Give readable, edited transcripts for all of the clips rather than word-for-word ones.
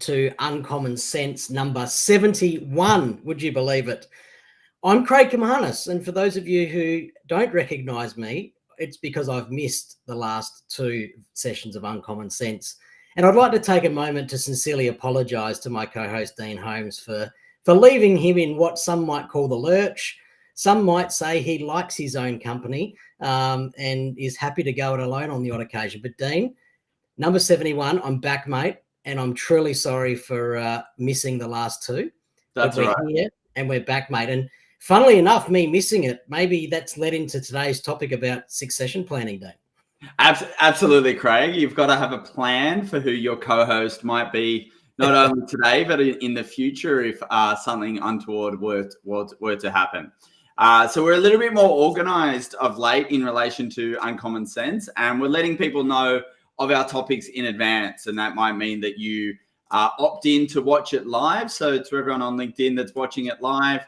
to Uncommon Sense number 71. Would you believe it? I'm Craig Kamanis, and for those of you who don't recognise me, it's because I've missed the last two sessions of Uncommon Sense. And I'd like to take a moment to sincerely apologise to my co-host Dean Holmes for leaving him in what some might call the lurch. Some might say he likes his own company and is happy to go it alone on the odd occasion. But Dean, number 71, I'm back, mate, and I'm truly sorry for missing the last two. That's but we're here and we're back, mate. And funnily enough, me missing it, maybe that's led into today's topic about succession planning, Dean. Absolutely, Craig. You've got to have a plan for who your co-host might be, not only today, but in the future if something untoward were to happen. So we're a little bit more organized of late in relation to Uncommon Sense, and we're letting people know of our topics in advance. And that might mean that you opt in to watch it live. So to everyone on LinkedIn that's watching it live,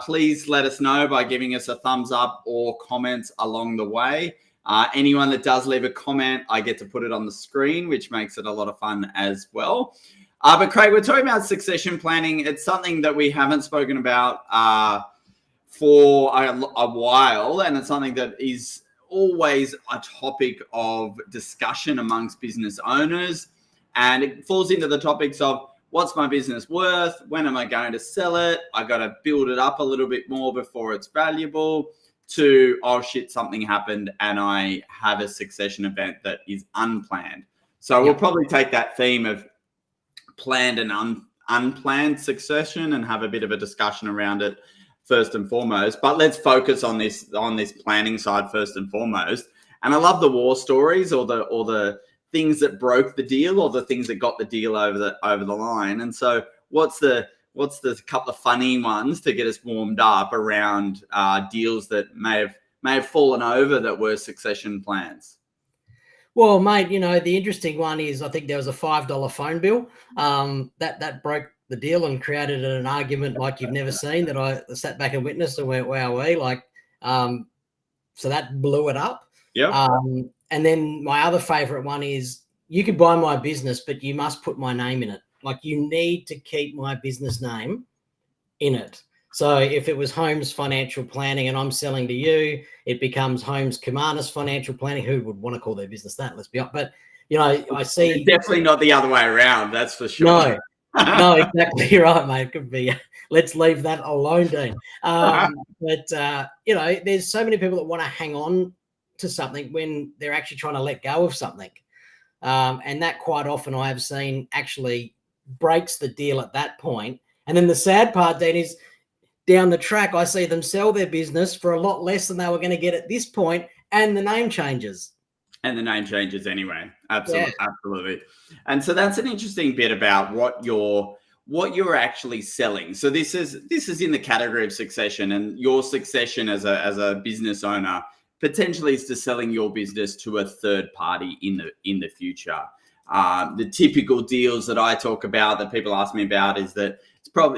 please let us know by giving us a thumbs up or comments along the way. Anyone that does leave a comment, I get to put it on the screen, which makes it a lot of fun as well. But Craig, we're talking about succession planning. It's something that we haven't spoken about for a while, and it's something that is always a topic of discussion amongst business owners. And it falls into the topics of what's my business worth? When am I going to sell it? I got to build it up a little bit more before it's valuable. To, oh shit, something happened and I have a succession event that is unplanned. So we'll probably take that theme of planned and unplanned succession and have a bit of a discussion around it first and foremost. But let's focus on this planning side first and foremost. And I love the war stories or the things that broke the deal or the things that got the deal over the line. And so what's the couple of funny ones to get us warmed up around deals that may have fallen over that were succession plans? Well, mate, the interesting one is I think there was a $5 phone bill that broke the deal and created an argument like you've never seen that I sat back and witnessed and went, wowee, so that blew it up. Yeah. And then my other favorite one is you could buy my business, but you must put my name in it. Like you need to keep my business name in it. So if it was Holmes Financial Planning and I'm selling to you, it becomes Holmes Kamanis Financial Planning. Who would want to call their business that? Let's be honest. But, I see. It's definitely not the other way around. That's for sure. No, exactly right, mate. It could be. Let's leave that alone, Dean. But, there's so many people that want to hang on to something when they're actually trying to let go of something. And that quite often I have seen actually breaks the deal at that point. And then the sad part, Dean, is down the track, I see them sell their business for a lot less than they were going to get at this point, and the name changes. And the name changes anyway. Absolutely. Yeah. Absolutely. And so that's an interesting bit about what you're actually selling. So this is in the category of succession, and your succession as a business owner potentially is to selling your business to a third party in the future. The typical deals that I talk about that people ask me about is that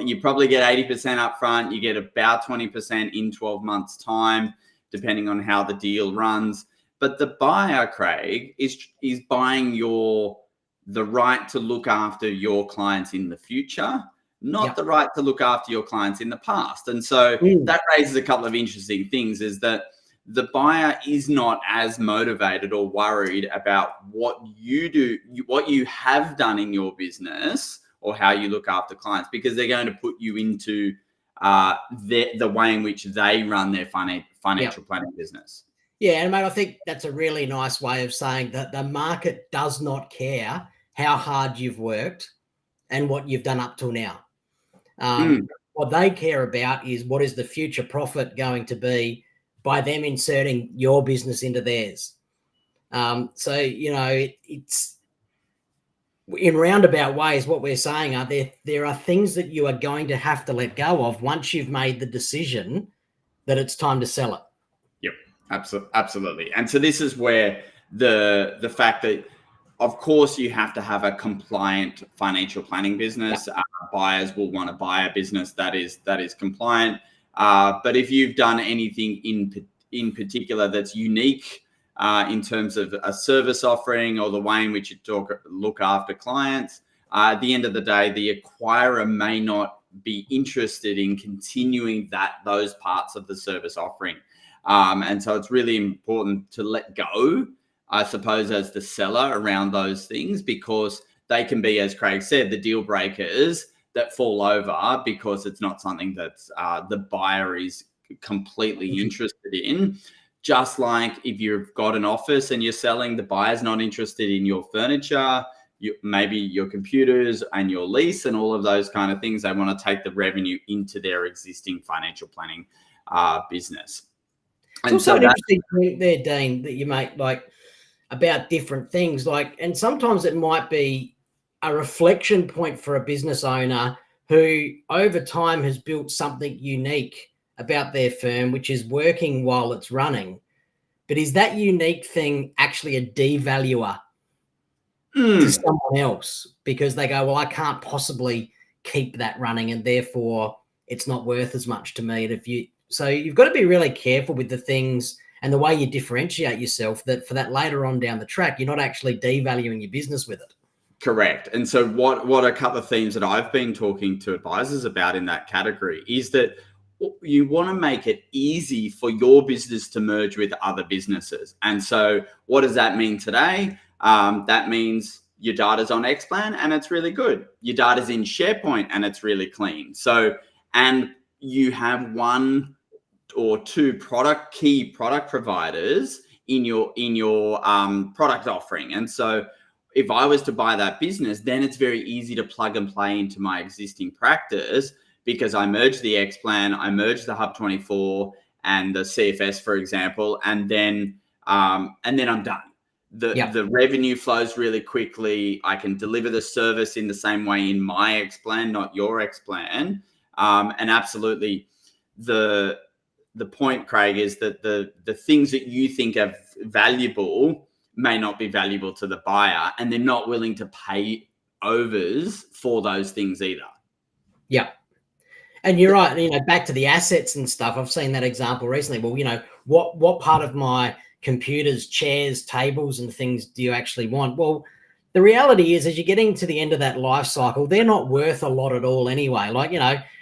you probably get 80% up front. You get about 20% in 12 months time, depending on how the deal runs. But the buyer, Craig, is buying the right to look after your clients in the future, not the right to look after your clients in the past. And so that raises a couple of interesting things, is that the buyer is not as motivated or worried about what you have done in your business or how you look after clients, because they're going to put you into the way in which they run their financial planning business. Yeah, and mate, I think that's a really nice way of saying that the market does not care how hard you've worked and what you've done up till now. What they care about is what is the future profit going to be by them inserting your business into theirs. So, it's in roundabout ways, what we're saying are there are things that you are going to have to let go of once you've made the decision that it's time to sell it. Yep, absolutely. And so this is where the fact that, of course, you have to have a compliant financial planning business. Buyers will want to buy a business that is compliant. But if you've done anything in particular that's unique in terms of a service offering or the way in which you look after clients, at the end of the day, the acquirer may not be interested in continuing those parts of the service offering. And so it's really important to let go, I suppose, as the seller around those things, because they can be, as Craig said, the deal breakers that fall over because it's not something that the buyer is completely interested in. Just like if you've got an office and you're selling, the buyer's not interested in your furniture, maybe your computers and your lease and all of those kind of things. They want to take the revenue into their existing financial planning business. It's also an interesting point there, Dean, that you make, like, about different things. Like, and sometimes it might be a reflection point for a business owner who over time has built something unique about their firm, which is working while it's running. But is that unique thing actually a devaluer to someone else? Because they go, well, I can't possibly keep that running, and therefore it's not worth as much to me. So you've got to be really careful with the things and the way you differentiate yourself, that for that later on down the track, you're not actually devaluing your business with it. Correct. And so what a couple of themes that I've been talking to advisors about in that category is that you want to make it easy for your business to merge with other businesses. And so what does that mean today? That means your data's on Xplan and it's really good. Your data's in SharePoint and it's really clean. So, and you have one or two key product providers in your product offering. And so if I was to buy that business, then it's very easy to plug and play into my existing practice, because I merge the Xplan, I merge the Hub24 and the CFS, for example, and then I'm done. The revenue flows really quickly. I can deliver the service in the same way in my Xplan, not your Xplan. And absolutely, the point, Craig, is that the things that you think are valuable may not be valuable to the buyer, and they're not willing to pay overs for those things either. Yeah. And you're right, back to the assets and stuff. I've seen that example recently. Well, what part of my computers, chairs, tables and things do you actually want? Well, the reality is, as you're getting to the end of that life cycle, they're not worth a lot at all anyway. Like,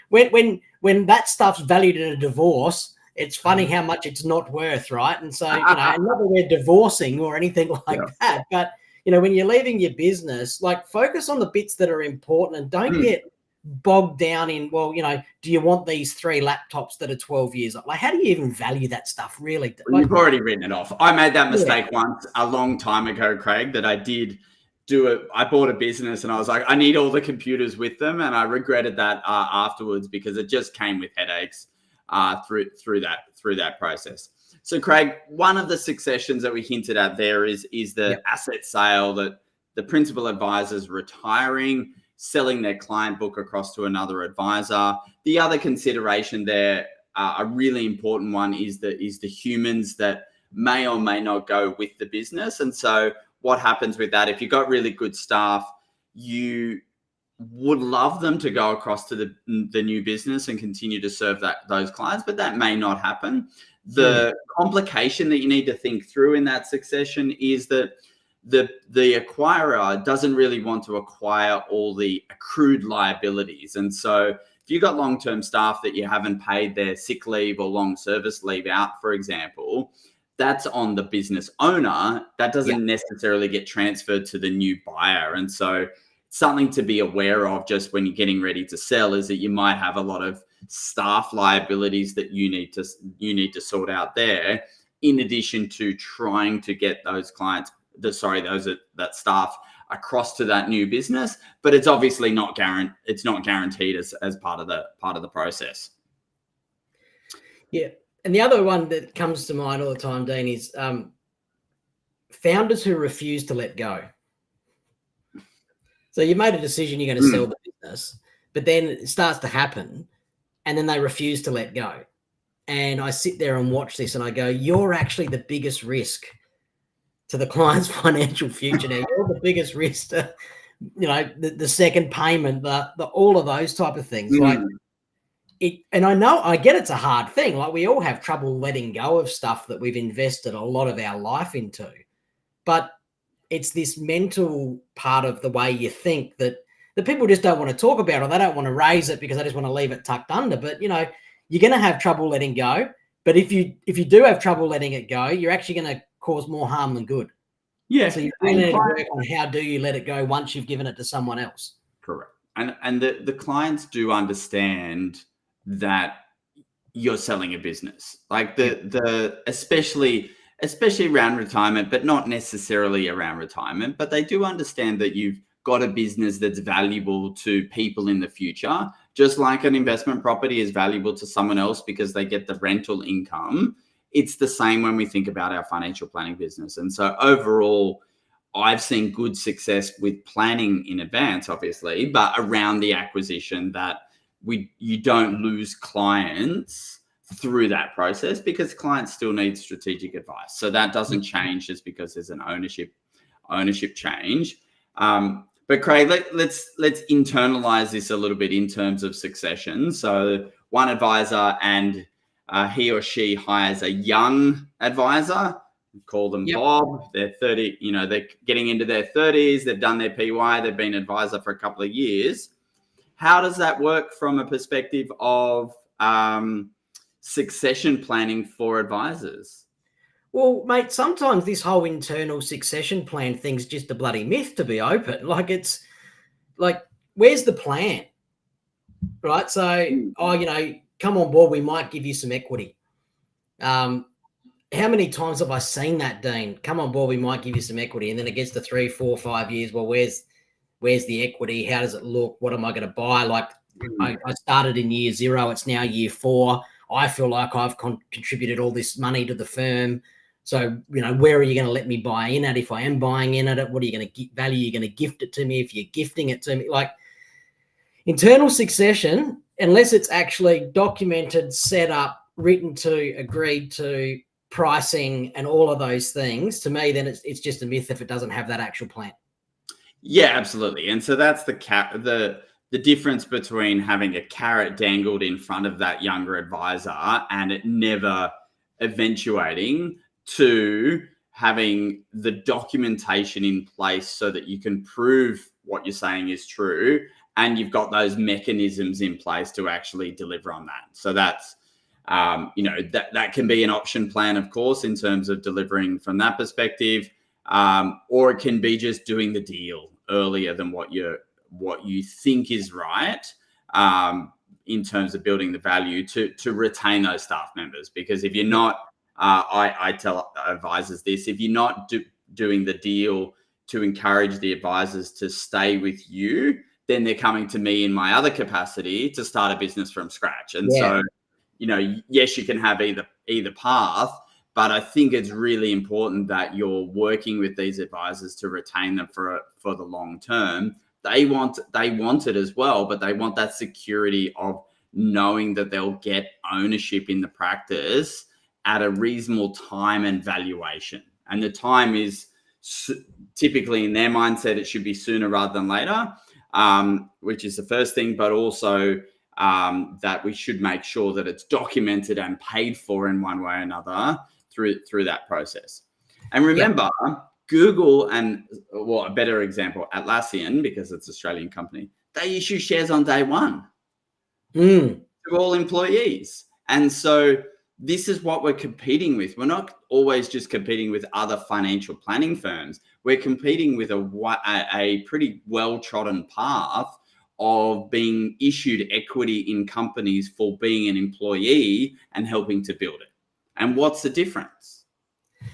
when that stuff's valued in a divorce, it's funny how much it's not worth, right? And so, and not that we're divorcing or anything like that, but, when you're leaving your business, like, focus on the bits that are important and don't get bogged down in, well, do you want these 3 laptops that are 12 years old? Like, how do you even value that stuff, really? Well, you've already written it off. I made that mistake once a long time ago, Craig, that I did do it. I bought a business and I was like, I need all the computers with them. And I regretted that afterwards, because it just came with headaches through that process. So, Craig, one of the successions that we hinted at there is the asset sale, that the principal advisor's retiring, selling their client book across to another advisor. The other consideration there, a really important one, is the humans that may or may not go with the business. And so what happens with that, if you've got really good staff, you would love them to go across to the new business and continue to serve those clients, but that may not happen. The complication that you need to think through in that succession is that the acquirer doesn't really want to acquire all the accrued liabilities. And so if you've got long-term staff that you haven't paid their sick leave or long service leave out, for example, that's on the business owner. That doesn't necessarily get transferred to the new buyer. And so something to be aware of just when you're getting ready to sell is that you might have a lot of staff liabilities that you need to sort out there, in addition to trying to get those clients, that staff across to that new business. But it's obviously not guaranteed as part of the process. Yeah. And the other one that comes to mind all the time, Dean, is founders who refuse to let go. So you made a decision you're going to sell the business, but then it starts to happen and then they refuse to let go. And I sit there and watch this and I go, you're actually the biggest risk to the client's financial future now. You're the biggest risk to, the second payment, the all of those type of things. Like it, and I get it's a hard thing. Like, we all have trouble letting go of stuff that we've invested a lot of our life into. But it's this mental part of the way you think that that people just don't want to talk about, or they don't want to raise it because they just want to leave it tucked under. But, you know, you're going to have trouble letting go. But if you do have trouble letting it go, you're actually going to cause more harm than good. Yeah. So you really need to work on how do you let it go once you've given it to someone else. Correct. And the clients do understand that you're selling a business, like the especially around retirement, but not necessarily around retirement, but they do understand that you've got a business that's valuable to people in the future, just like an investment property is valuable to someone else because they get the rental income. It's the same when we think about our financial planning business. And so overall, I've seen good success with planning in advance, obviously, but around the acquisition, that you don't lose clients through that process, because clients still need strategic advice. So that doesn't change just because there's an ownership change. But Craig, let's internalize this a little bit in terms of succession. So one advisor, and he or she hires a young advisor. Call them Bob. They're 30, you know, they're getting into their 30s. They've done their PY. They've been advisor for a couple of years. How does that work from a perspective of succession planning for advisors? Well, mate, sometimes this whole internal succession plan thing's just a bloody myth, to be open. Like, it's like, where's the plan? Right? So, you know, come on board, we might give you some equity. How many times have I seen that, Dean? Come on board, we might give you some equity. And then it gets to 3, 4, 5 years. Well, where's the equity? How does it look? What am I going to buy? Like, I started in year 0. It's now year 4. I feel like I've contributed all this money to the firm. So, you know, where are you going to let me buy in at? If I am buying in at it, what are you going to value? You're going to gift it to me if you're gifting it to me. Like, internal succession, unless it's actually documented, set up, written to, agreed to, pricing and all of those things, to me, then it's just a myth if it doesn't have that actual plan. Yeah, absolutely. And so that's the difference between having a carrot dangled in front of that younger advisor and it never eventuating, to having the documentation in place so that you can prove what you're saying is true, and you've got those mechanisms in place to actually deliver on that. So that's you know, that can be an option plan, of course, in terms of delivering from that perspective, or it can be just doing the deal earlier than what you think is right, in terms of building the value to retain those staff members. Because if you're not, I tell advisors this: if you're not doing the deal to encourage the advisors to stay with you, then they're coming to me in my other capacity to start a business from scratch. And so, you know, yes, you can have either path, but I think it's really important that you're working with these advisors to retain them for the long term. They want it as well, but they want that security of knowing that they'll get ownership in the practice at a reasonable time and valuation. And the time is typically, in their mindset, it should be sooner rather than later, which is the first thing, but also that we should make sure that it's documented and paid for in one way or another through that process. And remember, Google and, well, a better example, Atlassian, because it's an Australian company, they issue shares on day one to all employees. And so this is what we're competing with. We're not always just competing with other financial planning firms. We're competing with a pretty well-trodden path of being issued equity in companies for being an employee and helping to build it. And what's the difference?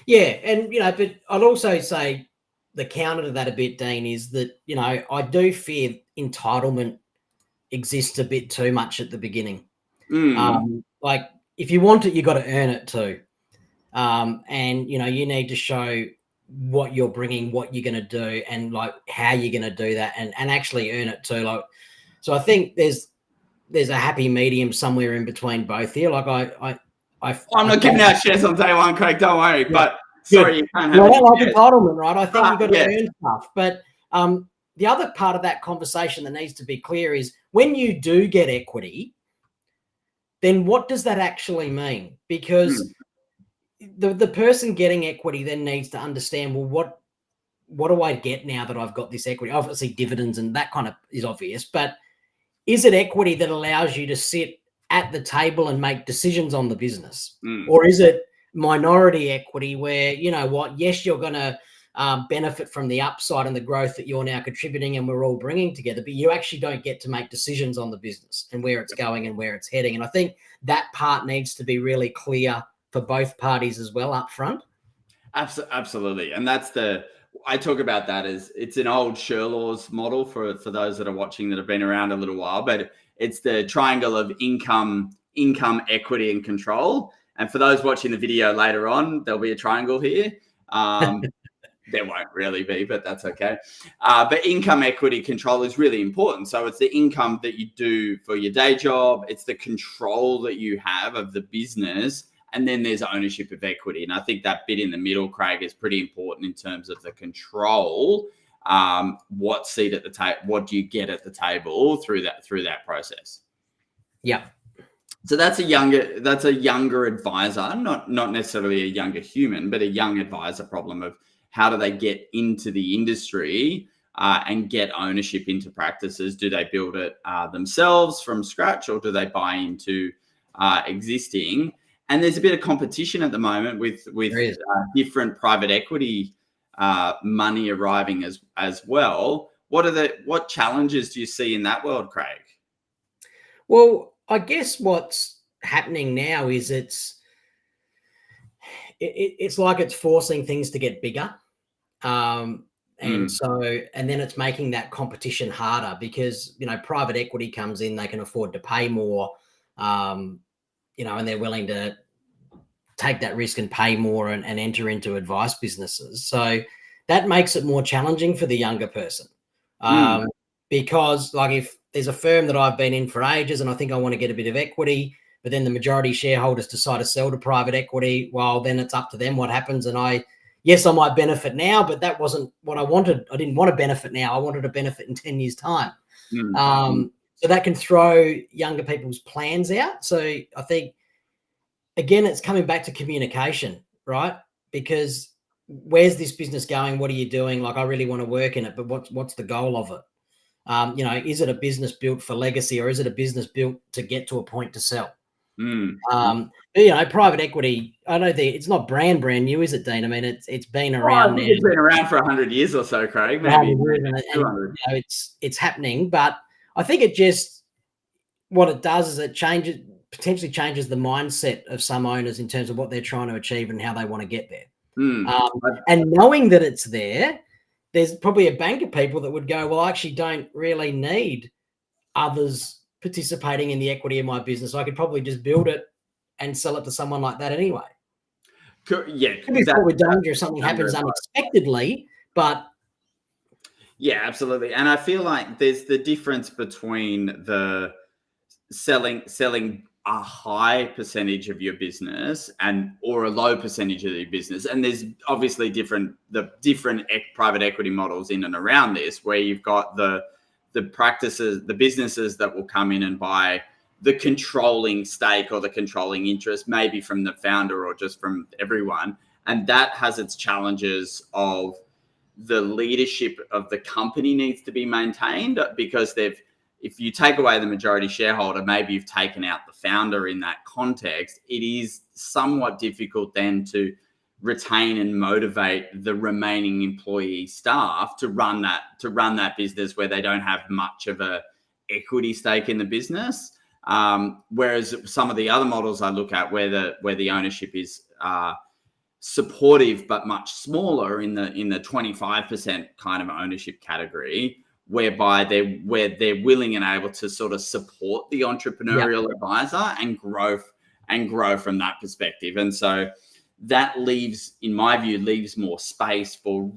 Yeah, and, you know, but I'd also say the counter to that a bit, Dean, is that, you know, I do fear entitlement exists a bit too much at the beginning. Like, if you want it, you got to earn it too. And, you know, you need to show what you're bringing, what you're going to do, and like how you're going to do that, and actually earn it too. Like, so I think there's a happy medium somewhere in between both here. Like, I'm not giving out shares on day one, Craig. Don't worry. Yeah. But sorry, you can't have. Well, like entitlement, right? I think you've got to earn stuff. But the other part of that conversation that needs to be clear is when you do get equity, then what does that actually mean? Because the person getting equity then needs to understand, well, what do I get now that I've got this equity? Obviously, dividends and that kind of is obvious, but is it equity that allows you to sit at the table and make decisions on the business? Or is it minority equity where, you know what, yes, you're going to benefit from the upside and the growth that you're now contributing and we're all bringing together, but you actually don't get to make decisions on the business and where it's going and where it's heading. And I think that part needs to be really clear for both parties as well up front. Absolutely. And I talk about that as it's an old Sherlaw's model for those that are watching that have been around a little while, but it's the triangle of income, equity, and control. And for those watching the video later on, there'll be a triangle here. There won't really be, but that's okay. But income, equity, control is really important. So it's the income that you do for your day job. It's the control that you have of the business. And then there's ownership of equity. And I think that bit in the middle, Craig, is pretty important in terms of the control. What seat at the table, what do you get at the table through that process? Yeah. So that's a younger advisor, not necessarily a younger human, but a young advisor problem of how do they get into the industry and get ownership into practices? Do they build it themselves from scratch, or do they buy into existing? And there's a bit of competition at the moment with different private equity money arriving as well. What challenges do you see in that world, Craig? Well, I guess what's happening now is it's like it's forcing things to get bigger. And then it's making that competition harder because, you know, private equity comes in, they can afford to pay more, you know, and they're willing to take that risk and pay more and enter into advice businesses. So that makes it more challenging for the younger person. Because like if there's a firm that I've been in for ages and I think I want to get a bit of equity, but then the majority shareholders decide to sell to private equity, well, then it's up to them what happens. And yes, I might benefit now, but that wasn't what I wanted. I didn't want to benefit now. I wanted to benefit in 10 years' time. So that can throw younger people's plans out. So I think, again, it's coming back to communication, right? Because where's this business going? What are you doing? Like, I really want to work in it, but what's the goal of it? You know, is it a business built for legacy, or is it a business built to get to a point to sell? You know, private equity, I know it's not brand new, is it, Dean? I mean, it's been around now. It's been around for 100 years or so, Craig. Maybe 200. You know, it's happening, but I think what it does is it potentially changes the mindset of some owners in terms of what they're trying to achieve and how they want to get there. And knowing that it's there's probably a bank of people that would go, well, I actually don't really need others participating in the equity in my business. I could probably just build it and sell it to someone like that anyway. Yeah. Could be with danger if something happens unexpectedly, but. Yeah, absolutely. And I feel like there's the difference between the selling a high percentage of your business or a low percentage of your business. And there's obviously different private equity models in and around this, where you've got the practices, the businesses that will come in and buy the controlling stake or the controlling interest, maybe from the founder or just from everyone. And that has its challenges of the leadership of the company needs to be maintained, because if you take away the majority shareholder, maybe you've taken out the founder in that context. It is somewhat difficult then to retain and motivate the remaining employee staff to run that business where they don't have much of a equity stake in the business. Whereas some of the other models I look at where the ownership is supportive but much smaller in the 25% kind of ownership category, whereby they're willing and able to sort of support the entrepreneurial advisor and grow from that perspective. And so that in my view, more space for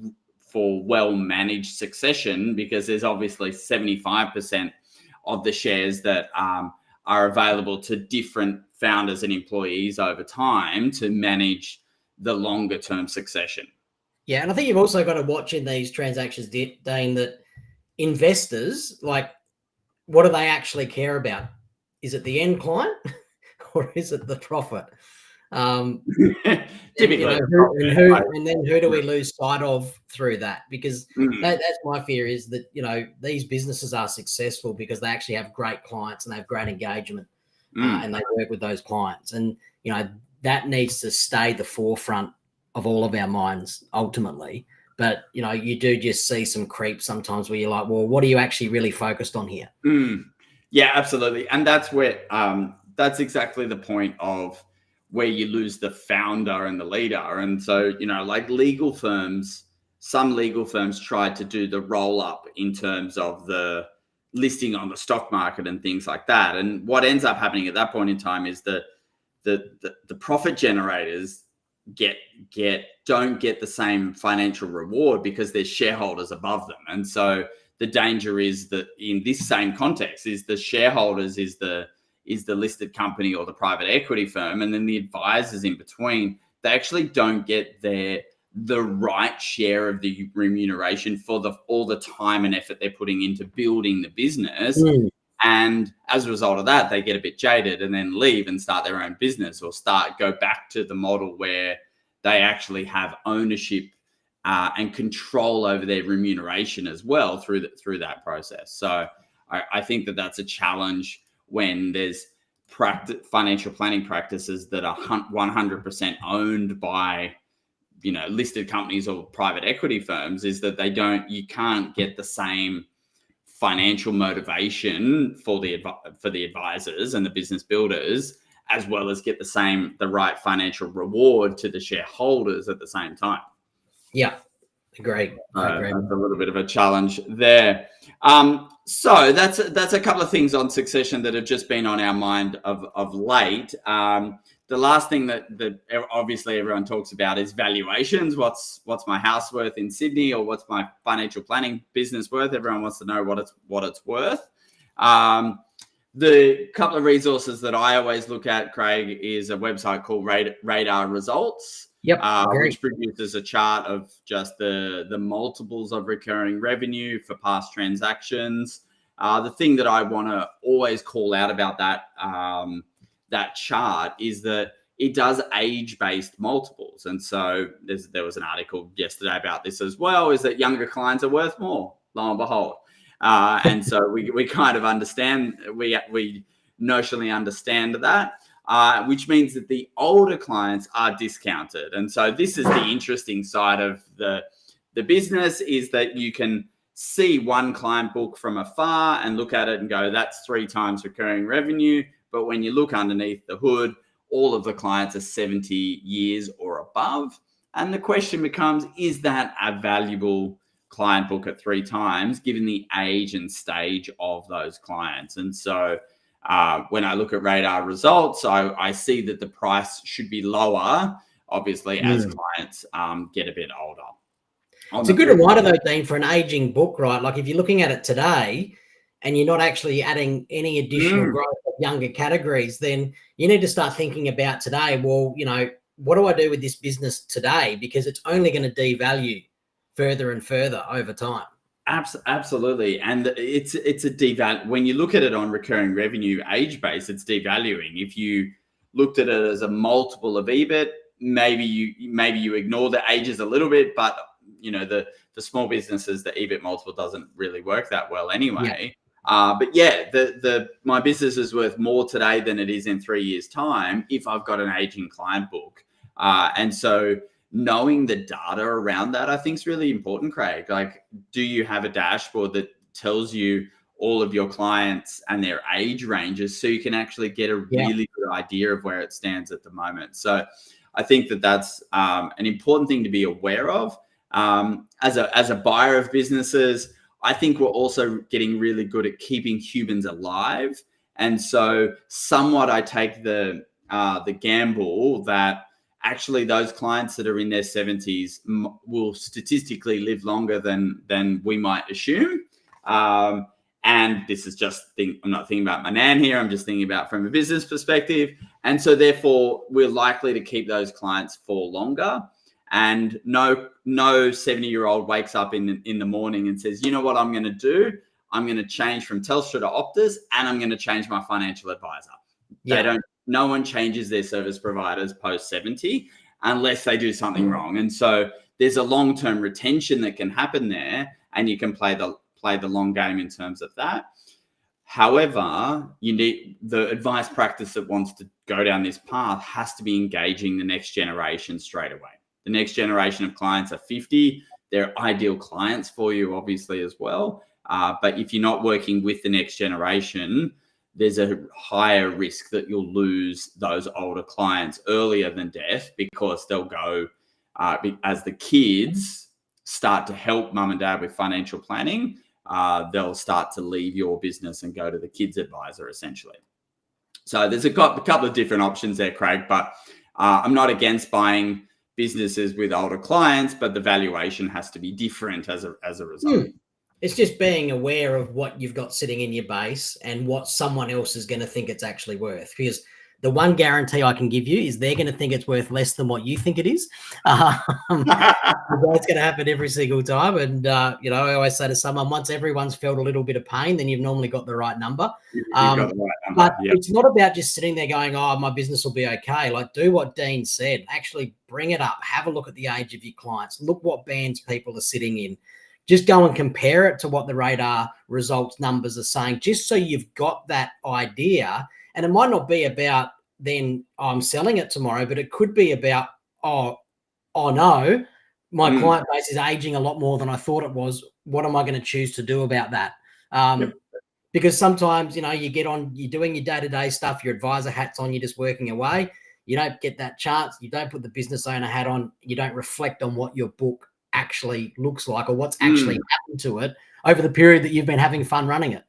well-managed succession, because there's obviously 75% of the shares that are available to different founders and employees over time to manage the longer term succession. Yeah. And I think you've also got to watch in these transactions, Dane, that investors, like, what do they actually care about? Is it the end client or is it the profit? Typically, and then who do we lose sight of through that? Because Mm. that's my fear, is that, these businesses are successful because they actually have great clients and they have great engagement, and they work with those clients. And, that needs to stay the forefront of all of our minds ultimately. But, you do just see some creep sometimes where you're like, well, what are you actually really focused on here? Yeah, absolutely. And that's where, that's exactly the point of where you lose the founder and the leader. And so, like legal firms, some legal firms try to do the roll up in terms of the listing on the stock market and things like that. And what ends up happening at that point in time is that the profit generators don't get the same financial reward because there's shareholders above them. And so the danger is that in this same context is the shareholders is the listed company or the private equity firm, and then the advisors in between, they actually don't get the right share of the remuneration for all the time and effort they're putting into building the business. And as a result of that, they get a bit jaded and then leave and start their own business, or go back to the model where they actually have ownership and control over their remuneration as well through that process. So I think that that's a challenge when there's financial planning practices that are 100% owned by listed companies or private equity firms, is that you can't get the same financial motivation for the advisors and the business builders, as well as get the right financial reward to the shareholders at the same time. Yeah, agree. That's a little bit of a challenge there. So that's a couple of things on succession that have just been on our mind of late. The last thing that obviously everyone talks about is valuations. What's my house worth in Sydney, or what's my financial planning business worth? Everyone wants to know what it's worth. The couple of resources that I always look at, Craig, is a website called Radar Results. Yep, which produces a chart of just the multiples of recurring revenue for past transactions. The thing that I want to always call out about that chart is that it does age-based multiples. And so there was an article yesterday about this as well, is that younger clients are worth more, lo and behold. And so we kind of understand, we notionally understand that. Which means that the older clients are discounted. And so this is the interesting side of the business, is that you can see one client book from afar and look at it and go, that's 3 times recurring revenue. But when you look underneath the hood, all of the clients are 70 years or above. And the question becomes, is that a valuable client book at 3 times, given the age and stage of those clients? And so when I look at Radar Results, I see that the price should be lower, obviously, as clients get a bit older. It's a good reminder, though, Dean, for an aging book, right? Like if you're looking at it today and you're not actually adding any additional growth of younger categories, then you need to start thinking about today, well, what do I do with this business today? Because it's only going to devalue further and further over time. Absolutely. And it's a devalue. When you look at it on recurring revenue age base, it's devaluing. If you looked at it as a multiple of EBIT, maybe you ignore the ages a little bit, but the small businesses, the EBIT multiple doesn't really work that well anyway. Yeah. But yeah, my business is worth more today than it is in 3 years' time if I've got an aging client book. And so knowing the data around that, I think, is really important, Craig. Like, do you have a dashboard that tells you all of your clients and their age ranges, so you can actually get a really good idea of where it stands at the moment? So I think that that's an important thing to be aware of. As a buyer of businesses, I think we're also getting really good at keeping humans alive. And so somewhat I take the gamble that actually those clients that are in their 70s will statistically live longer than we might assume. And this is I'm not thinking about my nan here, I'm just thinking about from a business perspective. And so therefore we're likely to keep those clients for longer. And no 70-year-old wakes up in the morning and says, you know what I'm going to do? I'm going to change from Telstra to Optus, and I'm going to change my financial advisor. no one changes their service providers post 70 unless they do something wrong. And so there's a long-term retention that can happen there, and you can play the long game in terms of that. However, you need the advice practice that wants to go down this path has to be engaging the next generation straight away. The next generation of clients are 50. They're ideal clients for you, obviously, as well. But if you're not working with the next generation, there's a higher risk that you'll lose those older clients earlier than death, because they'll go, as the kids start to help mum and dad with financial planning, they'll start to leave your business and go to the kids advisor, essentially. So there's a couple of different options there, Craig, but I'm not against buying businesses with older clients, but the valuation has to be different as a result. It's just being aware of what you've got sitting in your base and what someone else is going to think it's actually worth. Because the one guarantee I can give you is they're going to think it's worth less than what you think it is. That's going to happen every single time. And, I always say to someone, once everyone's felt a little bit of pain, then you've normally got the right number. But It's not about just sitting there going, oh, my business will be okay. Like, do what Dean said. Actually bring it up. Have a look at the age of your clients. Look what bands people are sitting in. Just go and compare it to what the radar results numbers are saying, just so you've got that idea. And it might not be about then I'm selling it tomorrow, but it could be about, oh no, my client base is aging a lot more than I thought it was. What am I going to choose to do about that? Because sometimes, you're doing your day-to-day stuff, your advisor hat's on, you're just working away. You don't get that chance. You don't put the business owner hat on. You don't reflect on what your book actually looks like or what's actually happened to it over the period that you've been having fun running it.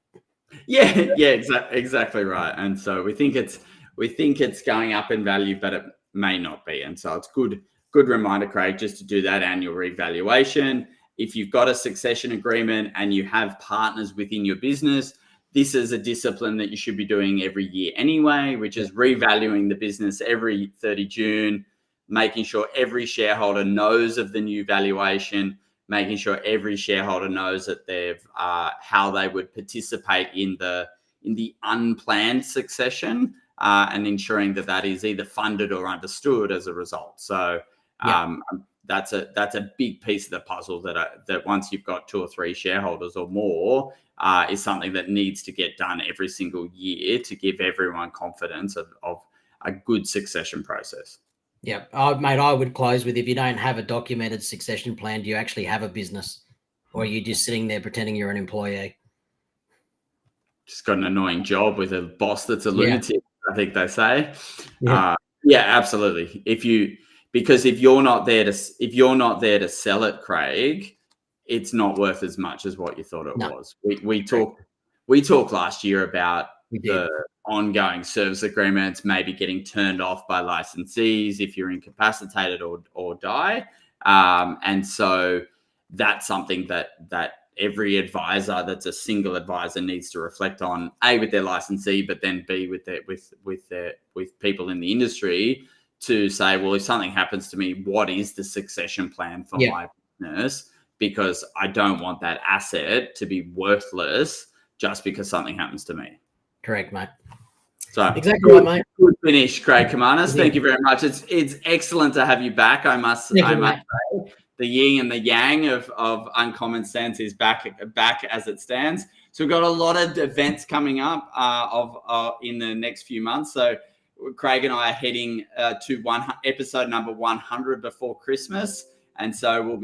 Exactly right. And so we think it's going up in value, but it may not be. And so it's good reminder, Craig, just to do that annual revaluation. If you've got a succession agreement and you have partners within your business, this is a discipline that you should be doing every year anyway, which is revaluing the business every 30 June, making sure every shareholder knows of the new valuation, making sure every shareholder knows that they've how they would participate in the unplanned succession, and ensuring that is either funded or understood as a result. So that's a big piece of the puzzle that once you've got 2 or 3 shareholders or more, is something that needs to get done every single year to give everyone confidence of a good succession process. Yeah, mate, I would close with, if you don't have a documented succession plan, do you actually have a business, or are you just sitting there pretending you're an employee? Just got an annoying job with a boss that's a lunatic, I think they say. Yeah, absolutely. If you're not there to sell it, Craig, it's not worth as much as what you thought it was. We talked last year about the ongoing service agreements maybe getting turned off by licensees if you're incapacitated or die. And so that's something that every advisor that's a single advisor needs to reflect on, A, with their licensee, but then B, with people in the industry, to say, well, if something happens to me, what is the succession plan for my business? Because I don't want that asset to be worthless just because something happens to me. Correct, mate. So exactly right, mate. Good finish, Craig Kamanis. Thank you very much. It's excellent to have you back. I must say, the yin and the yang of UncommonCents is back as it stands. So we've got a lot of events coming up in the next few months. So Craig and I are heading to episode number 100 before Christmas, and so we'll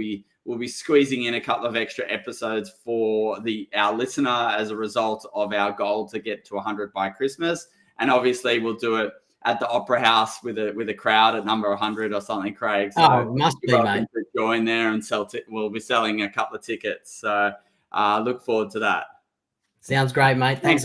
be squeezing in a couple of extra episodes for our listener as a result of our goal to get to 100 by Christmas. And obviously we'll do it at the Opera House with a crowd at number 100 or something, Craig. So it must be, mate. To join there and we'll be selling a couple of tickets. So look forward to that. Sounds great, mate. Thanks.